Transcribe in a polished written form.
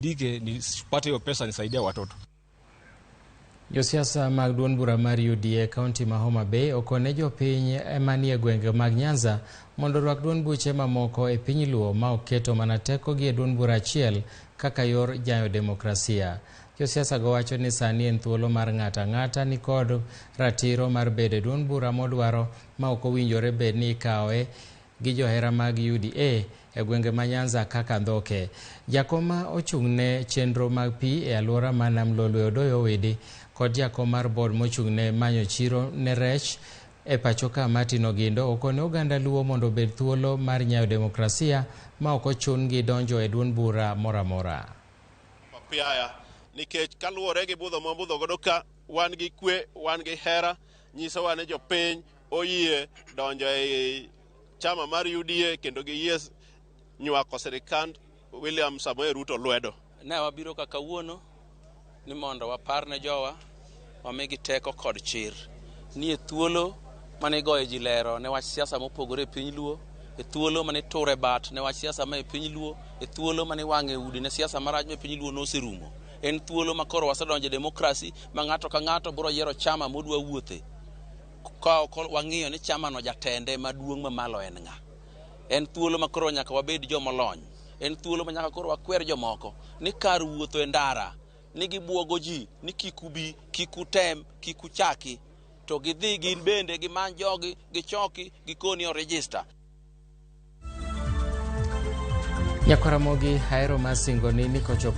Dige nipate hiyo pesa nisaidia watoto. Josiasa mag duond bura mar UDA kaunti ma Homa Bay okone jopiny emanie gwenge mag Nyanza mondo rwak duond buche mamoko e piny Luo ma oketo mana teko gi duond bura achiel kaka yor jayo demokrasia. Josiasa go wacho ni sani en thuolo mar ng'ata ng'ata ni kod ratiro mar bedo duond bura modwaro ma ok owinjore bed ni ikawe gi johera mag UDA e gwenge ma Nyanza kaka Dhoke. Jakoma ochung'ne chenro mag pi e alwora ma Nam Lolwe Odoyo Widi kod jakom mar bod mochung'ne manyo chiro ne rech e pachoka Martin Ogindo okone oganda Luo mondo obed thuolo mar nyayo demokrasia ma ok ochun gi donjo e duond bura moramora. Papiaya nikech kaluwore gi budho mabudho godo ka wan gi kwe, wan gi hera, nyiso wane jopiny oyie donjo e chama mar UDA kendo giyie nywako sirikand William Samoei Ruto lwedo. Ne wabiro ka kawuono ni mondo waparne jowa wamigi teko kod chir. Ni e thuolo mane goye ji lero ne wach siasa mopogore e piny Luo, e thuolo mane ture bat ne wach siasa ma e piny Luo, e thuolo mane wang'e udi ne siasa marach ma e piny Luo noserumo. En thuolo ma koro wasedonjo e demokrasi ma ng'ato ka ng'ato biro yiero chama modwa wuothe. Ka wang'iyo ni chama no jatende maduong' mamalo en ng'a. En thuolo ma koro nyaka wabed jomolony. En thuolo ma nyaka koro wakwer jomoko ni kar wuotho e ndara ni gibuogo ji ni kikubi, kikutem, kikuchaki to gidhi gin bende gimany jogi, gichoki, gikoni o register. Nyakaramogi Hairo Masingoni ni kochopo